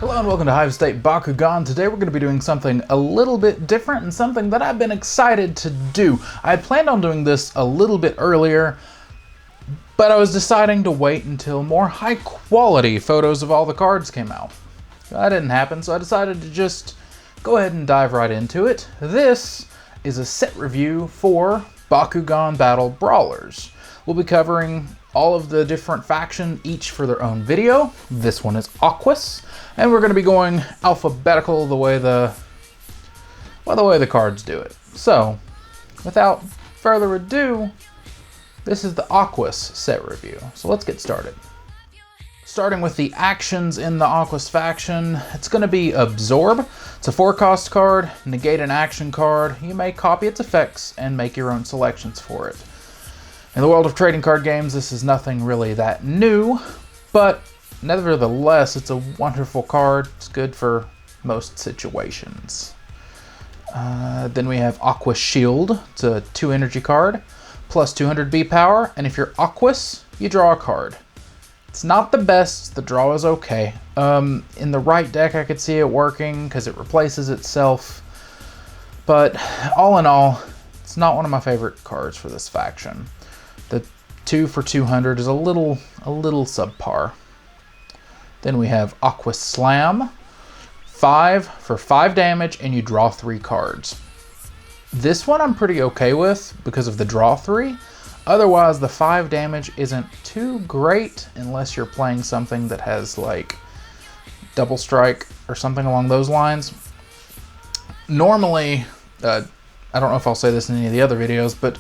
Hello and welcome to HiveState Bakugan. Today we're going to be doing something a little bit different and something that I've been excited to do. I had planned on doing this a little bit earlier, but I was deciding to wait until more high quality photos of all the cards came out. That didn't happen, so I decided to just go ahead and dive right into it. This is a set review for Bakugan Battle Brawlers. We'll be covering all of the different factions, each for their own video. This one is Aquos, and we're going to be going alphabetical the way the cards do it. So, without further ado, this is the Aquos set review. So let's get started. Starting with the actions in the Aquos faction, it's going to be Absorb. It's a 4-cost card, negate an action card. You may copy its effects and make your own selections for it. In the world of trading card games, this is nothing really that new, but nevertheless, it's a wonderful card. It's good for most situations. Then we have Aquos Shield. It's a 2 energy card, plus 200 B power, and if you're Aquos, you draw a card. It's not the best, the draw is okay. In the right deck, I could see it working because it replaces itself, but all in all, it's not one of my favorite cards for this faction. The 2 for 200 is a little subpar. Then we have Aquos Slam. 5 for 5 damage and you draw 3 cards. This one I'm pretty okay with because of the draw 3. Otherwise, the 5 damage isn't too great unless you're playing something that has like double strike or something along those lines. Normally, I don't know if I'll say this in any of the other videos, but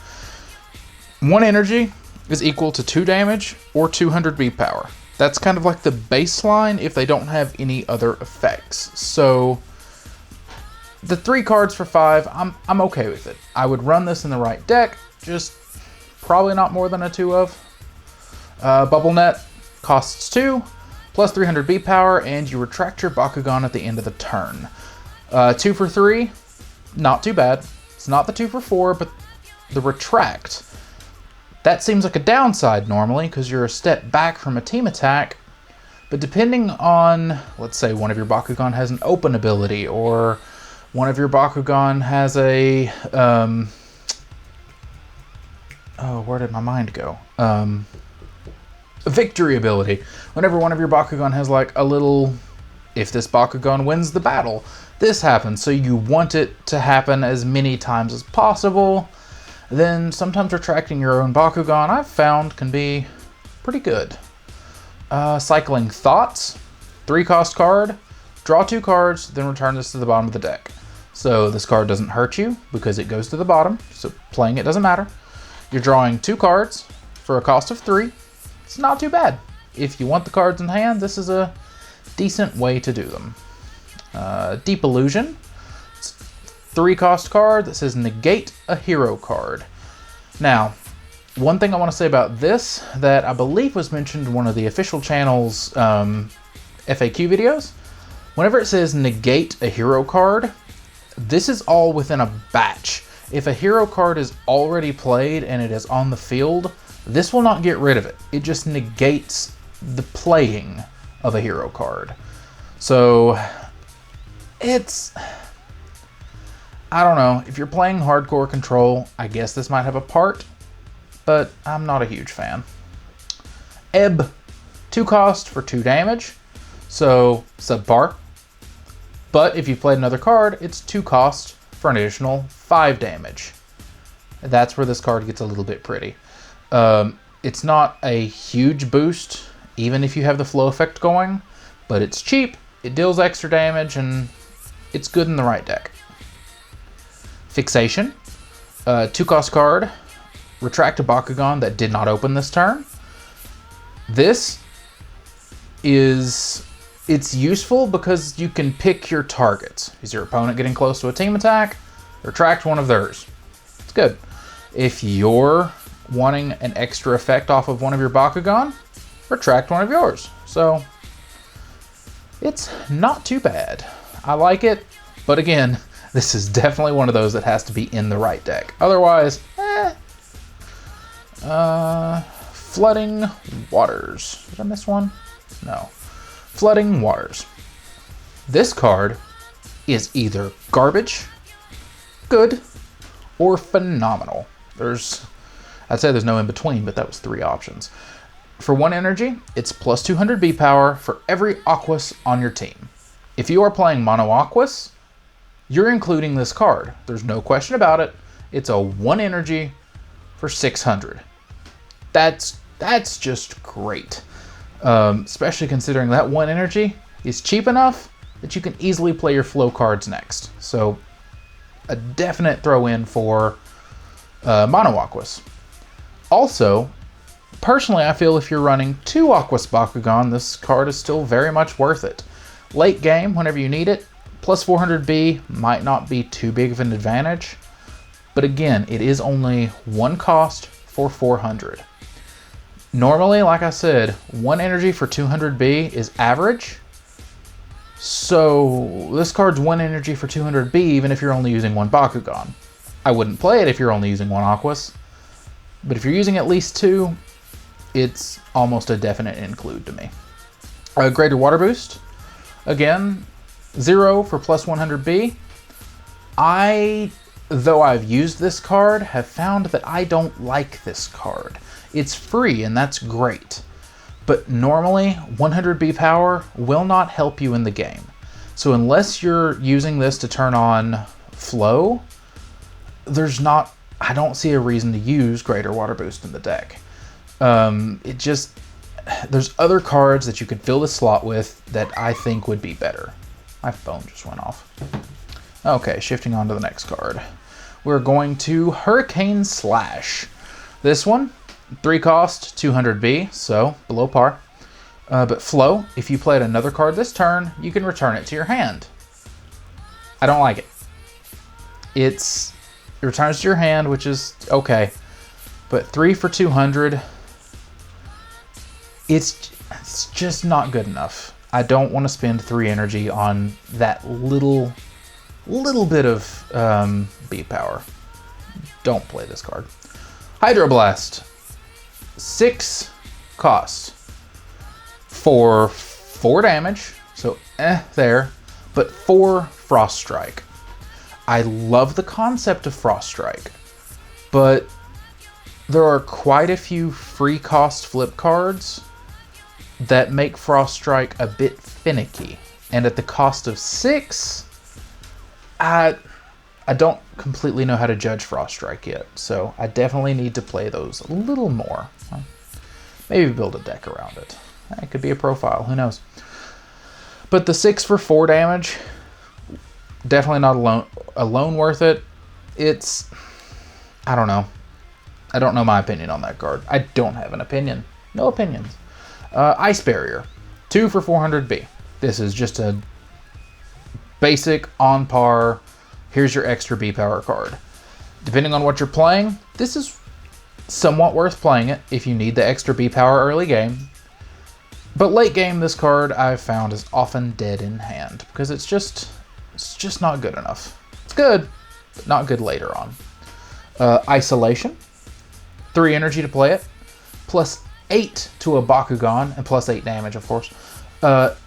1 energy is equal to 2 damage or 200 B power. That's kind of like the baseline if they don't have any other effects. So the 3 cards for 5, I'm okay with it. I would run this in the right deck, just probably not more than a 2 of. Bubble Net costs 2, plus 300 B power, and you retract your Bakugan at the end of the turn. 2 for 3, not too bad. It's not the 2 for 4, but the retract. That seems like a downside normally because you're a step back from a team attack, but depending on, let's say one of your Bakugan has an open ability or one of your Bakugan has a, where did my mind go? A victory ability. Whenever one of your Bakugan has like a little, if this Bakugan wins the battle, this happens. So you want it to happen as many times as possible. Then sometimes retracting your own Bakugan, I've found, can be pretty good. Cycling Thoughts, 3-cost card, draw 2 cards, then return this to the bottom of the deck. So this card doesn't hurt you because it goes to the bottom, so playing it doesn't matter. You're drawing 2 cards for a cost of 3. It's not too bad. If you want the cards in hand, this is a decent way to do them. Deep Illusion. 3-cost card that says negate a hero card. Now, one thing I want to say about this that I believe was mentioned in one of the official channel's FAQ videos. Whenever it says negate a hero card, this is all within a batch. If a hero card is already played and it is on the field, this will not get rid of it. It just negates the playing of a hero card. So, it's, I don't know, if you're playing hardcore control, I guess this might have a part, but I'm not a huge fan. Ebb, 2-cost for 2 damage, so subpar. But if you played another card, it's 2-cost for an additional 5 damage. That's where this card gets a little bit pretty. It's not a huge boost, even if you have the flow effect going, but it's cheap, it deals extra damage, and it's good in the right deck. Fixation, 2-cost card, retract a Bakugan that did not open this turn. This is, it's useful because you can pick your targets. Is your opponent getting close to a team attack? Retract one of theirs. It's good. If you're wanting an extra effect off of one of your Bakugan, retract one of yours. So, it's not too bad. I like it, but again, this is definitely one of those that has to be in the right deck. Otherwise, Flooding Waters. Did I miss one? No. Flooding Waters. This card is either garbage, good, or phenomenal. I'd say there's no in between, but that was 3 options. For 1 energy, it's plus 200 B power for every Aquos on your team. If you are playing mono Aquos, you're including this card. There's no question about it. It's a 1 energy for 600. That's just great. Especially considering that 1 energy is cheap enough that you can easily play your flow cards next. So a definite throw in for mono Aquos. Also, personally, I feel if you're running 2 Aquos Bakugan, this card is still very much worth it. Late game, whenever you need it, plus 400B might not be too big of an advantage. But again, it is only 1 cost for 400. Normally, like I said, 1 energy for 200B is average. So this card's 1 energy for 200B even if you're only using 1 Bakugan. I wouldn't play it if you're only using 1 Aquos. But if you're using at least 2, it's almost a definite include to me. Greater Water Boost. Again, 0 for plus 100B. Though I've used this card, have found that I don't like this card. It's free and that's great. But normally, 100B power will not help you in the game. So unless you're using this to turn on flow, I don't see a reason to use Greater Water Boost in the deck. There's other cards that you could fill this slot with that I think would be better. My phone just went off. Okay, shifting on to the next card. We're going to Hurricane Slash. This one, 3 cost, 200B, so below par. But flow, if you played another card this turn, you can return it to your hand. I don't like it. It returns to your hand, which is okay. But 3 for 200, it's just not good enough. I don't want to spend 3 energy on that little bit of B power. Don't play this card. Hydroblast. 6 cost for 4 damage, so there, but 4 Frost Strike. I love the concept of Frost Strike, but there are quite a few free cost flip cards that make Frost Strike a bit finicky, and at the cost of 6, I don't completely know how to judge Frost Strike yet, so I definitely need to play those a little more. Maybe build a deck around it. It could be a profile, who knows. But the 6 for 4 damage, definitely not alone worth it. I don't know. I don't know my opinion on that card. I don't have an opinion. No opinions. Ice Barrier, 2 for 400B. This is just a basic, on par, here's your extra B power card. Depending on what you're playing, this is somewhat worth playing it if you need the extra B power early game. But late game, this card I've found is often dead in hand because it's just not good enough. It's good, but not good later on. Isolation, 3 energy to play it, plus 8 to a Bakugan, and plus 8 damage, of course. But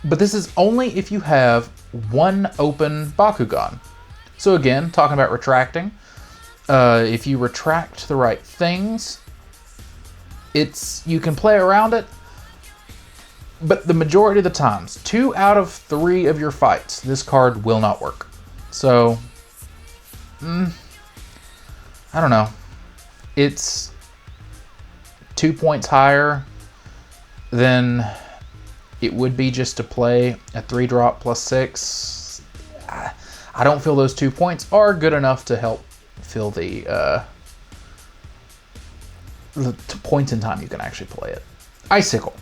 this is only if you have 1 open Bakugan. So again, talking about retracting, if you retract the right things, you can play around it, but the majority of the times, 2 out of 3 of your fights, this card will not work. So, I don't know. It's 2 points higher than it would be just to play a 3-drop plus 6. I don't feel those 2 points are good enough to help fill the points in time you can actually play it. Icicle.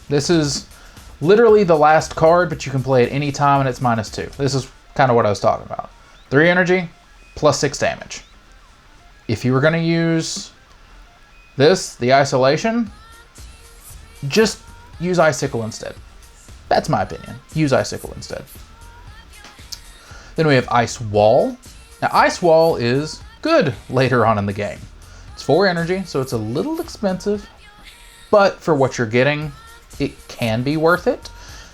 This is literally the last card, but you can play it any time and it's -2. This is kind of what I was talking about. 3 energy, plus 6 damage. If you were going to use this, the Isolation, just use Icicle instead. That's my opinion. Use Icicle instead. Then we have Ice Wall. Now, Ice Wall is good later on in the game. It's 4 energy, so it's a little expensive, but for what you're getting, it can be worth it.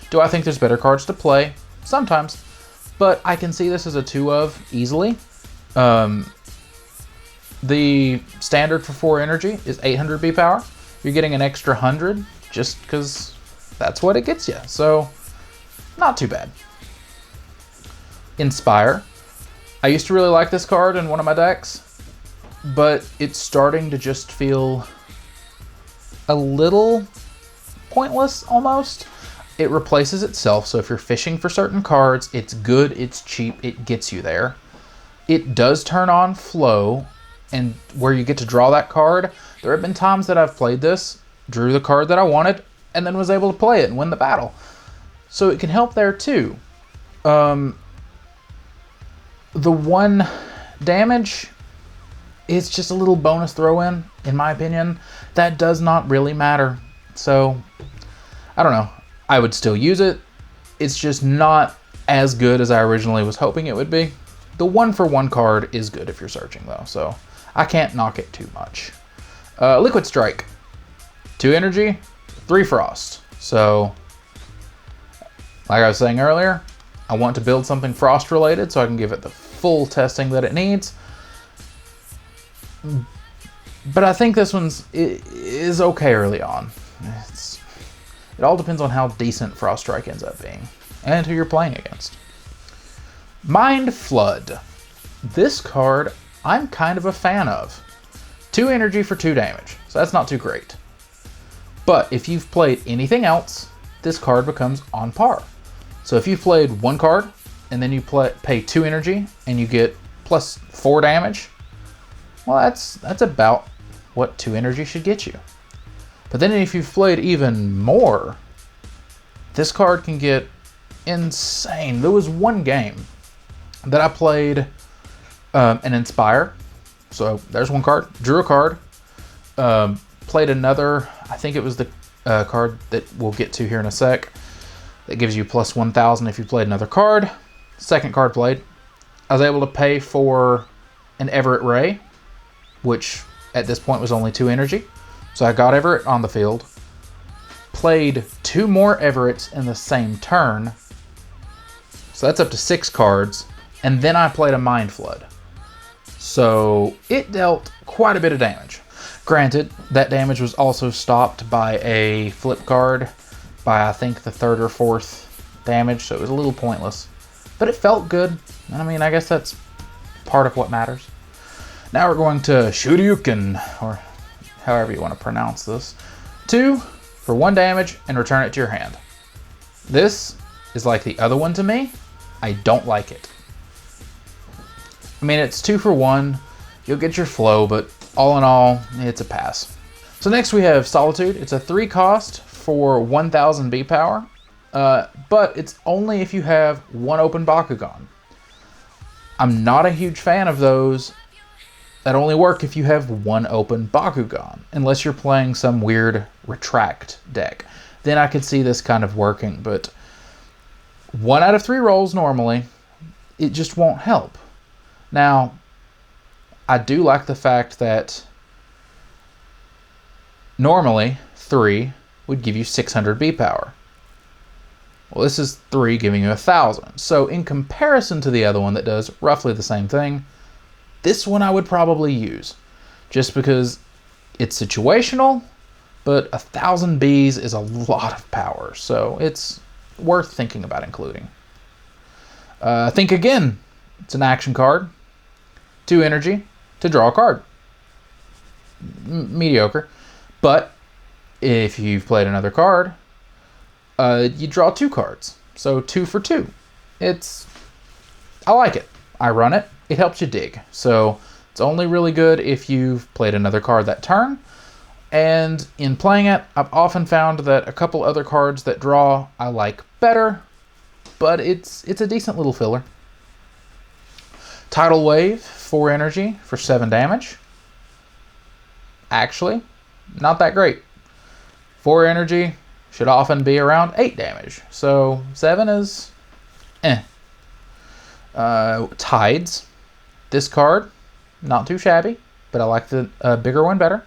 Do I think there's better cards to play? sometimes. But I can see this as a 2 of easily. The standard for 4 energy is 800 B power. You're getting an extra 100 just because that's what it gets you. So, not too bad. Inspire. I used to really like this card in one of my decks, but it's starting to just feel a little pointless almost. It replaces itself, so if you're fishing for certain cards, it's good, it's cheap, it gets you there. It does turn on flow, and where you get to draw that card. There have been times that I've played this, drew the card that I wanted, and then was able to play it and win the battle. So it can help there too. The 1 damage is just a little bonus throw-in my opinion. That does not really matter. So, I don't know. I would still use it. It's just not as good as I originally was hoping it would be. The 1-for-1 card is good if you're searching though, so I can't knock it too much. Liquid Strike. 2 energy, 3 frost. So, like I was saying earlier, I want to build something frost related so I can give it the full testing that it needs. But I think this is okay early on. It all depends on how decent Frost Strike ends up being and who you're playing against. Mind Flood. This card I'm kind of a fan of. 2 energy for 2 damage, so that's not too great. But if you've played anything else, this card becomes on par. So if you've played 1 card and then you pay 2 energy and you get plus 4 damage, well, that's about what 2 energy should get you. But then if you've played even more, this card can get insane. There was one game that I played an Inspire. So there's 1 card, drew a card, played another, I think it was the card that we'll get to here in a sec, that gives you plus 1,000 if you played another card. Second card played, I was able to pay for an Everett Ray, which at this point was only 2 energy. So I got Everett on the field, played 2 more Everetts in the same turn, so that's up to 6 cards, and then I played a Mind Flood. So it dealt quite a bit of damage. Granted, that damage was also stopped by a flip card by I think the 3rd or 4th damage, so it was a little pointless. But it felt good, and I mean, I guess that's part of what matters. Now we're going to Shoryuken, or however you want to pronounce this. 2 for 1 damage and return it to your hand. This is like the other one to me. I don't like it. I mean, it's 2 for 1. You'll get your flow, but all in all, it's a pass. So next we have Solitude. It's a 3 cost for 1,000 B power, but it's only if you have 1 open Bakugan. I'm not a huge fan of those that only work if you have 1 open Bakugan, unless you're playing some weird retract deck. Then I could see this kind of working, but 1 out of 3 rolls normally, it just won't help. Now, I do like the fact that normally 3 would give you 600 B power. Well, this is 3 giving you 1,000. So in comparison to the other one that does roughly the same thing, this one I would probably use, just because it's situational, but 1,000 Bs is a lot of power, so it's worth thinking about including. Think Again. It's an action card. 2 energy to draw a card. Mediocre. But if you've played another card, you draw 2 cards. So 2 for 2. I like it. I run it. It helps you dig. So it's only really good if you've played another card that turn. And in playing it, I've often found that a couple other cards that draw I like better, but it's a decent little filler. Tidal Wave, 4 energy for 7 damage. Actually, not that great. 4 energy should often be around 8 damage. So 7 is Tides. This card, not too shabby, but I like the bigger one better.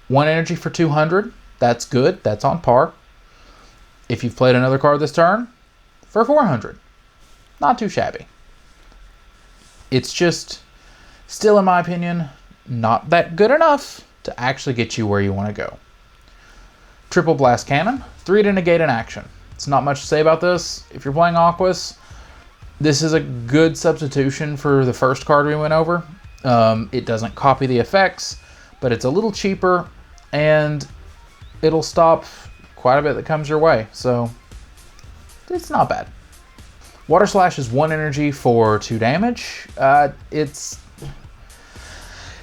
1 energy for 200. That's good. That's on par. If you've played another card this turn, for 400. Not too shabby. It's just, still in my opinion, not that good enough to actually get you where you want to go. Triple Blast Cannon, 3 to negate an action. It's not much to say about this. If you're playing Aquos, this is a good substitution for the first card we went over. It doesn't copy the effects, but it's a little cheaper, and it'll stop quite a bit that comes your way, so it's not bad. Water Slash is 1 energy for 2 damage. It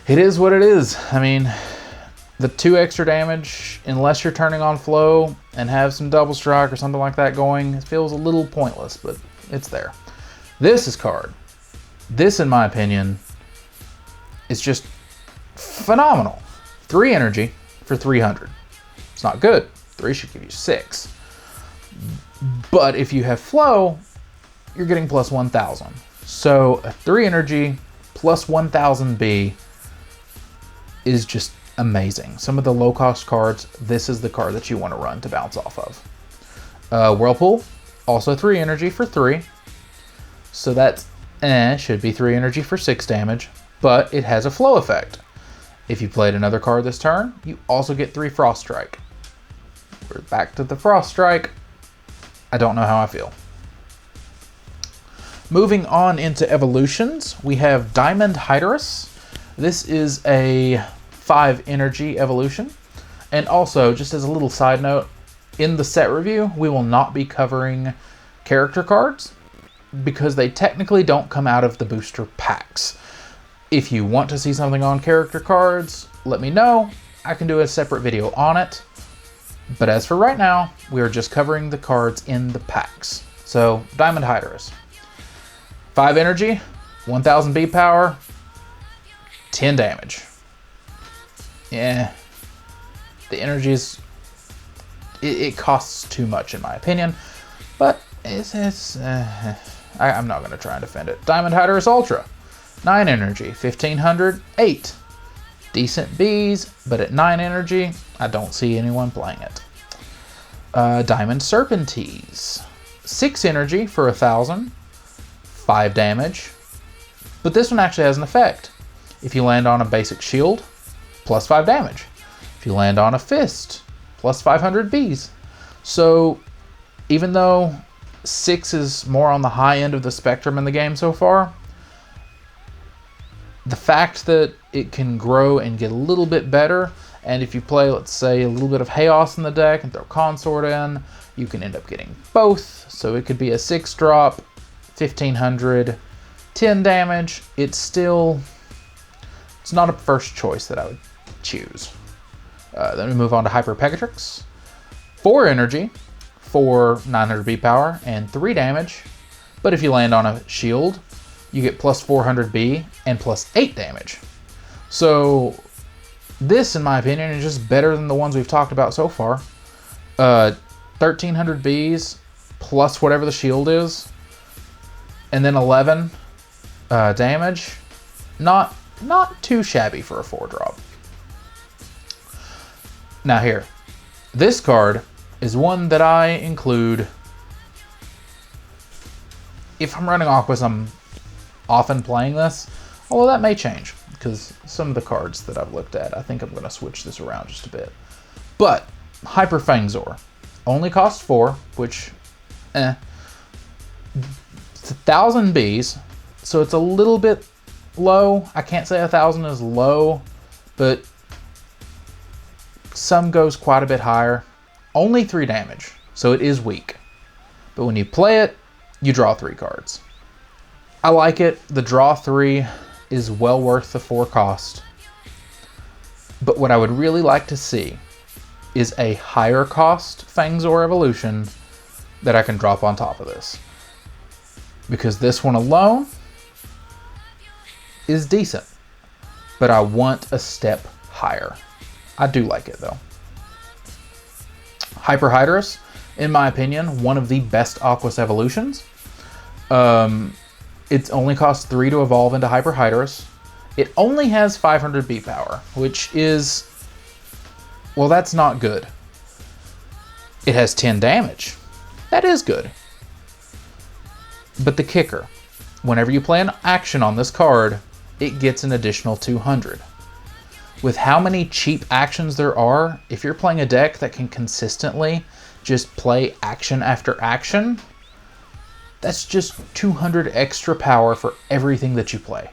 is what it is. I mean, the 2 extra damage, unless you're turning on flow and have some double strike or something like that going, it feels a little pointless, but it's there. This is card. This, in my opinion, is just phenomenal. 3 energy for 300. It's not good. 3 should give you 6. But if you have flow, you're getting plus 1000. So a 3 energy plus 1000 B is just amazing. Some of the low cost cards, this is the card that you want to run to bounce off of. Whirlpool, also 3 energy for 3. So that's should be 3 energy for 6 damage, but it has a flow effect. If you played another card this turn, you also get 3 Frost Strike. We're back to the Frost Strike. I don't know how I feel. Moving on into evolutions, we have Diamond Hydorus. This is a 5 energy evolution. And also, just as a little side note, in the set review, we will not be covering character cards because they technically don't come out of the booster packs. If you want to see something on character cards, let me know. I can do a separate video on it. But as for right now, we are just covering the cards in the packs. So, Diamond Hydorus. 5 energy, 1000 B power, 10 damage. Yeah, the energy is, it costs too much in my opinion, but I'm not going to try and defend it. Diamond Hydorus Ultra, 9 energy, 1500, 8. Decent Bs, but at 9 energy, I don't see anyone playing it. Diamond Serpentines, 6 energy for 1000, 5 damage, but this one actually has an effect. If you land on a basic shield, plus 5 damage. If you land on a fist, plus 500 Bs. So even though 6 is more on the high end of the spectrum in the game so far, the fact that it can grow and get a little bit better, and if you play, let's say, a little bit of Chaos in the deck and throw Consort in, you can end up getting both. So it could be a 6-drop, 1500, 10 damage. It's not a first choice that I would choose. Then we move on to Hyper Pegatrix. 4 energy for 900 B power and 3 damage. But if you land on a shield, you get plus 400 B and plus 8 damage. So this, in my opinion, is just better than the ones we've talked about so far. 1300 Bs plus whatever the shield is, and then 11 damage. Not too shabby for a 4-drop. Now here, this card is one that I include if I'm running Aquos. I'm often playing this, although that may change because some of the cards that I've looked at, I think I'm going to switch this around just a bit. But Hyper Fangzor only costs 4, which it's 1000 Bs, so it's a little bit low. I can't say 1000 is low, but some goes quite a bit higher. Only 3 damage, so it is weak. But when you play it, you draw 3 cards. I like it. The draw 3 is well worth the 4 cost. But what I would really like to see is a higher cost Fangzor evolution that I can drop on top of this. Because this one alone is decent, but I want a step higher. I do like it though. Hyper Hydorus, in my opinion, one of the best Aquos evolutions. It only costs 3 to evolve into Hyper Hydorus. It only has 500 B power, which is, well, that's not good. It has 10 damage. That is good. But the kicker, whenever you play an action on this card, it gets an additional 200. With how many cheap actions there are, if you're playing a deck that can consistently just play action after action, that's just 200 extra power for everything that you play.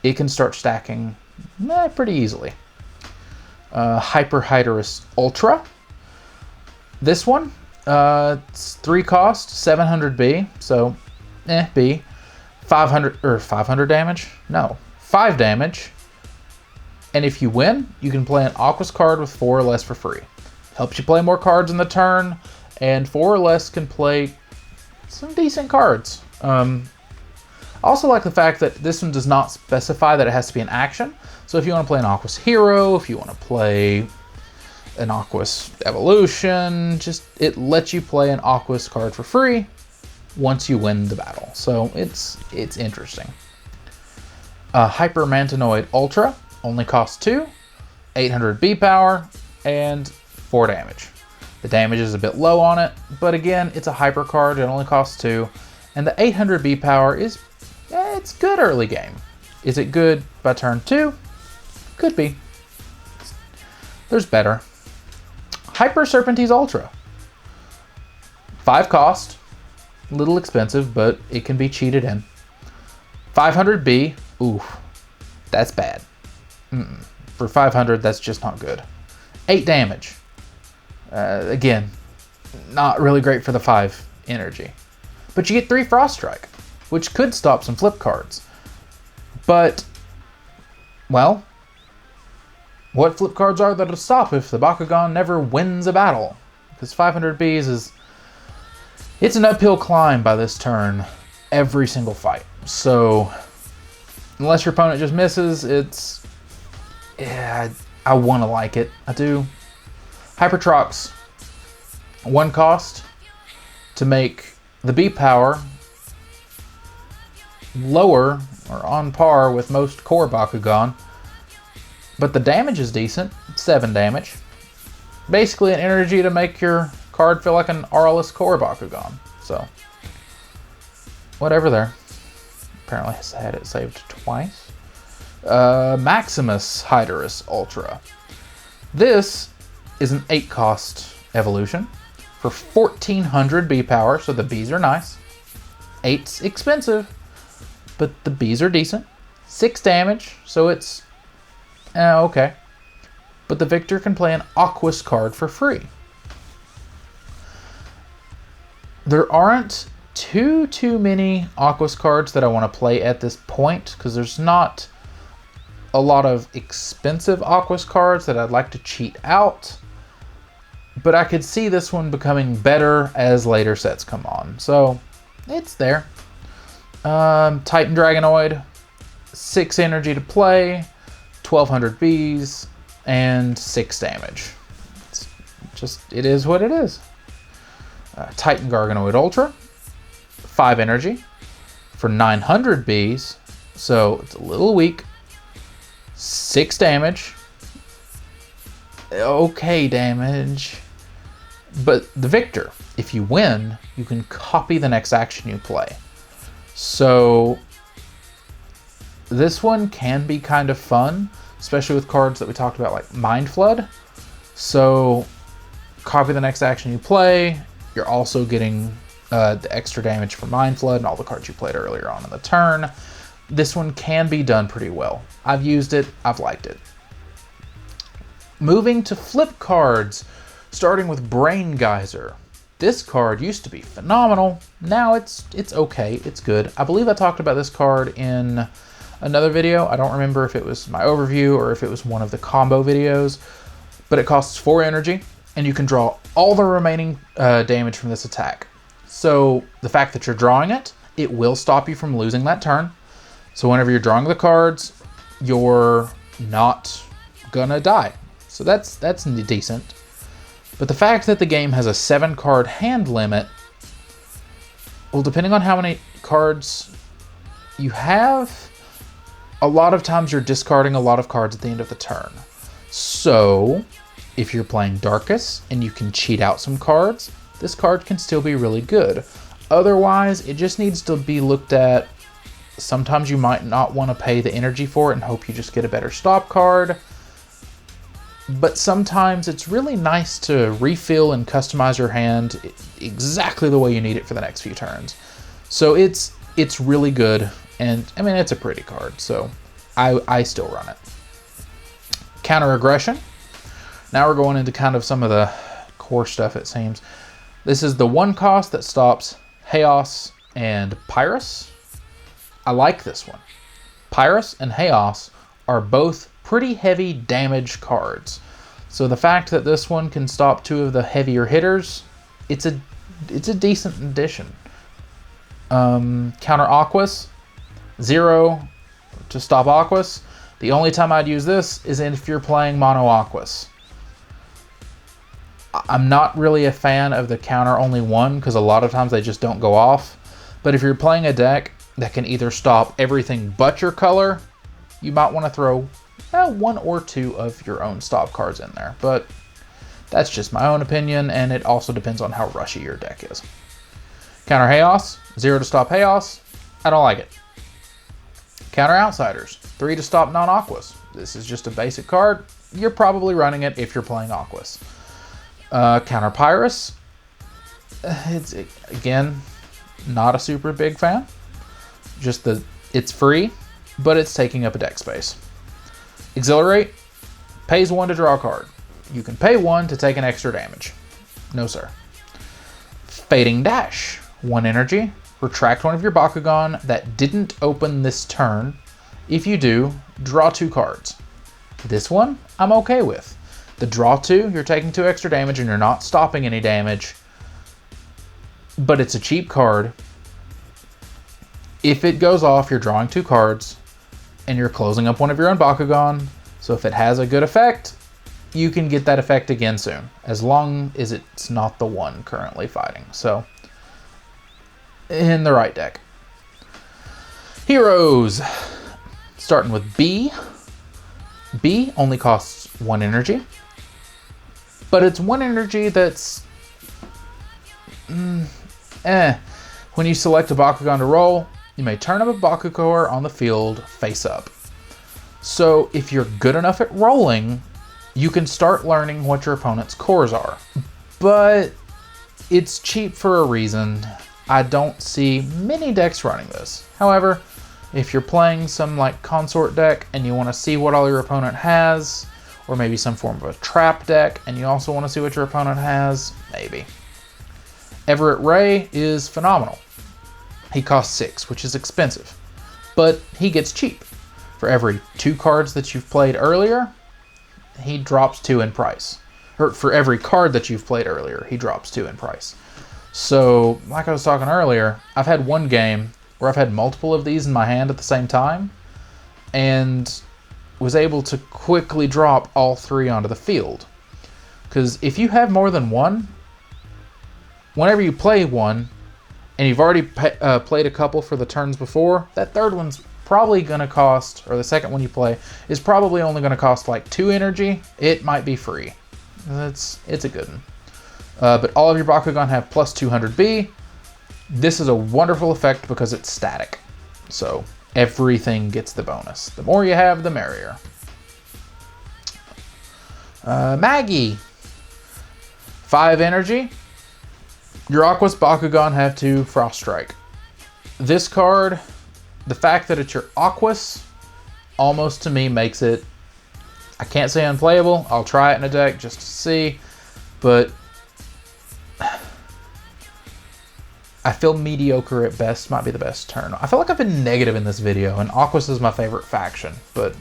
It can start stacking pretty easily. Hyper Ultra. This one, it's 3 cost, 700 B, so B. 500 damage? No, 5 damage. And if you win, you can play an Aquos card with 4 or less for free. Helps you play more cards in the turn, and 4 or less can play some decent cards. I also like the fact that this one does not specify that it has to be an action. So if you want to play an Aquos Hero, if you want to play an Aquos Evolution, it lets you play an Aquos card for free once you win the battle. So it's interesting. Hyper Mantinoid Ultra only costs 2, 800 B power, and 4 damage. The damage is a bit low on it, but again, it's a hyper card, it only costs 2, and the 800 B power is, it's good early game. Is it good by turn 2? Could be. There's better. Hyper Serpentine Ultra. 5 cost, a little expensive, but it can be cheated in. 500 B, oof, that's bad. For 500, that's just not good. 8 damage. Again, not really great for the 5 energy. But you get 3 Frost Strike, which could stop some flip cards. But, well, what flip cards are there to stop if the Bakugan never wins a battle? Because 500 Bs it's an uphill climb by this turn every single fight. So, unless your opponent just misses, I want to like it. I do. Hypertrox, 1 cost to make the B power lower or on par with most core Bakugan, but the damage is decent, 7 damage. Basically an energy to make your card feel like an RLS core Bakugan. So, whatever there. Apparently has had it saved twice. Maximus Hyderus Ultra. This is an 8 cost evolution for 1400 B power, so the Bs are nice. 8's expensive, but the Bs are decent. 6 damage, so it's okay. But the victor can play an Aquos card for free. There aren't too many Aquos cards that I want to play at this point, because there's not a lot of expensive Aquos cards that I'd like to cheat out. But I could see this one becoming better as later sets come on. So, it's there. Titan Dragonoid, 6 energy to play, 1200 Bs, and 6 damage. It is what it is. Titan Garganoid Ultra, 5 energy for 900 Bs, so it's a little weak. 6 damage. Okay damage. But the victor, if you win, you can copy the next action you play. So this one can be kind of fun, especially with cards that we talked about like Mind Flood. So copy the next action you play. You're also getting the extra damage from Mind Flood and all the cards you played earlier on in the turn. This one can be done pretty well. I've used it, I've liked it. Moving to flip cards, starting with Brain Geyser. This card used to be phenomenal. Now it's okay, it's good. I believe I talked about this card in another video. I don't remember if it was my overview or if it was one of the combo videos, but it costs 4 energy and you can draw all the remaining damage from this attack. So the fact that you're drawing it, it will stop you from losing that turn. So whenever you're drawing the cards, you're not gonna die. So that's decent. But the fact that the game has a 7-card hand limit, well, depending on how many cards you have, a lot of times you're discarding a lot of cards at the end of the turn. So if you're playing Darkus and you can cheat out some cards, this card can still be really good. Otherwise, it just needs to be looked at. Sometimes you might not want to pay the energy for it and hope you just get a better stop card. But sometimes it's really nice to refill and customize your hand exactly the way you need it for the next few turns. So it's really good, and I mean, it's a pretty card, so I still run it. Counter Aggression. Now we're going into kind of some of the core stuff, it seems. This is the 1 cost that stops Chaos and Pyrus. I like this one. Pyrus and Chaos are both pretty heavy damage cards. So the fact that this one can stop 2 of the heavier hitters, it's a decent addition. Counter Aquos. 0 to stop Aquos. The only time I'd use this is if you're playing mono Aquos. I'm not really a fan of the counter only 1 because a lot of times they just don't go off. But if you're playing a deck that can either stop everything but your color, you might want to throw 1 or 2 of your own stop cards in there. But that's just my own opinion, and it also depends on how rushy your deck is. Counter Chaos. 0 to stop Chaos. I don't like it. Counter Outsiders. 3 to stop non-Aquos. This is just a basic card. You're probably running it if you're playing Aquos. Counter Pyrus. It's, again, not a super big fan. Just it's free, but it's taking up a deck space. Exhilarate. Pays 1 to draw a card. You can pay 1 to take an extra damage. No, sir. Fading Dash. 1 energy. Retract 1 of your Bakugan that didn't open this turn. If you do, draw 2 cards. This one, I'm okay with. The draw 2, you're taking 2 extra damage and you're not stopping any damage. But it's a cheap card. If it goes off, you're drawing 2 cards and you're closing up 1 of your own Bakugan. So if it has a good effect, you can get that effect again soon, as long as it's not the one currently fighting. So, in the right deck. Heroes. Starting with B. B only costs 1 energy. But it's 1 energy that's... When you select a Bakugan to roll, you may turn up a Bakugan on the field face up. So if you're good enough at rolling, you can start learning what your opponent's cores are. But it's cheap for a reason. I don't see many decks running this. However, if you're playing some like consort deck and you want to see what all your opponent has, or maybe some form of a trap deck and you also want to see what your opponent has, maybe. Everett Ray is phenomenal. He costs 6, which is expensive, but he gets cheap. For every 2 cards that you've played earlier, he drops 2 in price. Or for every card that you've played earlier, he drops 2 in price. So, like I was talking earlier, I've had one game where I've had multiple of these in my hand at the same time, and was able to quickly drop all 3 onto the field. Because if you have more than 1, whenever you play one, and you've already played a couple for the turns before, that third one's probably going to cost, or the second one you play, is probably only going to cost like 2 energy. It might be free. It's a good one. But all of your Bakugan have plus 200B. This is a wonderful effect because it's static. So everything gets the bonus. The more you have, the merrier. Maggie. 5 energy. Your Aquos Bakugan have 2 Frost Strike. This card, the fact that it's your Aquos, almost to me makes it, I can't say unplayable. I'll try it in a deck just to see, but I feel mediocre at best, might be the best term. I feel like I've been negative in this video, and Aquos is my favorite faction, but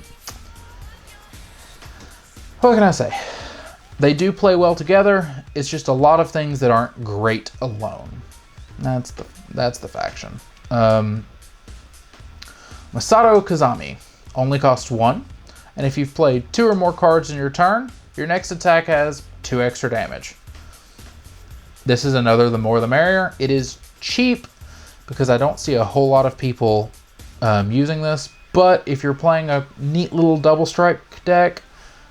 what can I say? They do play well together. It's just a lot of things that aren't great alone. That's the faction. Masato Kazami only costs 1, and if you've played 2 or more cards in your turn, your next attack has 2 extra damage. This is another the more the merrier. It is cheap because I don't see a whole lot of people using this, but if you're playing a neat little double strike deck,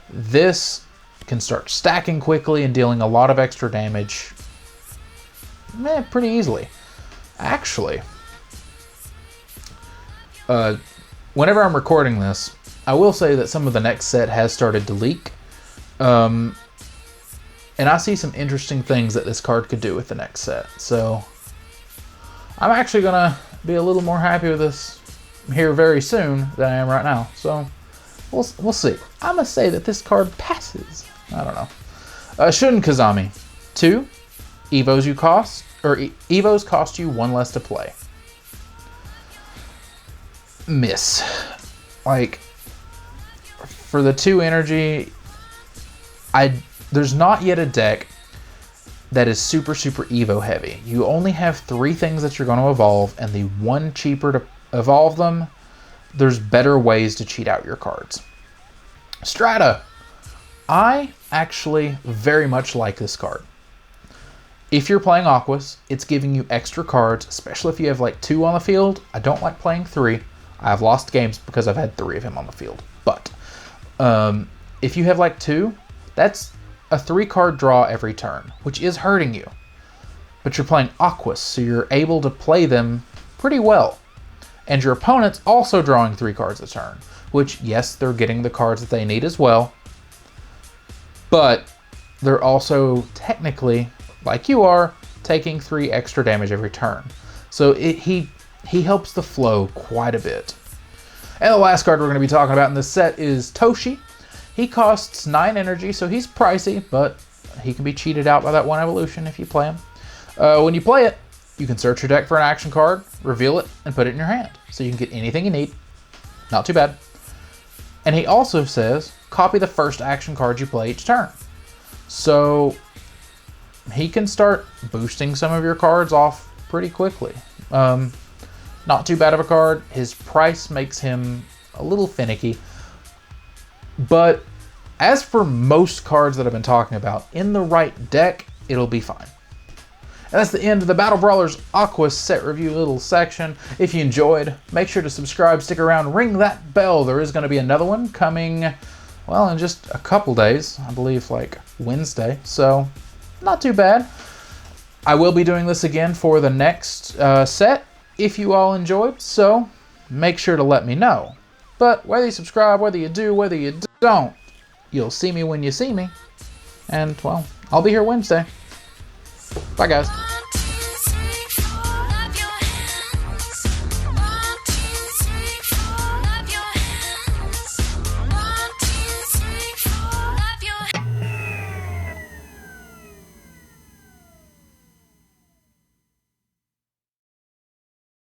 this can start stacking quickly and dealing a lot of extra damage pretty easily. Actually, whenever I'm recording this, I will say that some of the next set has started to leak. And I see some interesting things that this card could do with the next set. So I'm actually going to be a little more happy with this here very soon than I am right now. So we'll see. I'm going to say that this card passes. I don't know. Shun Kazami. 2. Evos cost you 1 less to play. Miss. Like, for the 2 energy, there's not yet a deck that is super Evo heavy. You only have 3 things that you're going to evolve, and the 1 cheaper to evolve them. There's better ways to cheat out your cards. Strata. I actually very much like this card. If you're playing Aquos, it's giving you extra cards, especially if you have like 2 on the field. I don't like playing 3. I've lost games because I've had 3 of him on the field. But if you have like 2, that's a 3-card draw every turn, which is hurting you. But you're playing Aquos, so you're able to play them pretty well. And your opponent's also drawing 3 cards a turn, which, yes, they're getting the cards that they need as well. But they're also technically, like you are, taking 3 extra damage every turn. So he helps the flow quite a bit. And the last card we're going to be talking about in this set is Toshi. He costs 9 energy, so he's pricey, but he can be cheated out by that 1 evolution if you play him. When you play it, you can search your deck for an action card, reveal it, and put it in your hand. So you can get anything you need. Not too bad. And he also says, copy the first action card you play each turn. So he can start boosting some of your cards off pretty quickly. Not too bad of a card. His price makes him a little finicky. But as for most cards that I've been talking about, in the right deck, it'll be fine. And that's the end of the Battle Brawlers Aquos set review little section. If you enjoyed, make sure to subscribe, stick around, ring that bell. There is going to be another one coming, well, in just a couple days. I believe like Wednesday. So not too bad. I will be doing this again for the next set if you all enjoyed. So make sure to let me know. But whether you subscribe, whether you do, whether you don't, you'll see me when you see me. And, well, I'll be here Wednesday. Bye, guys.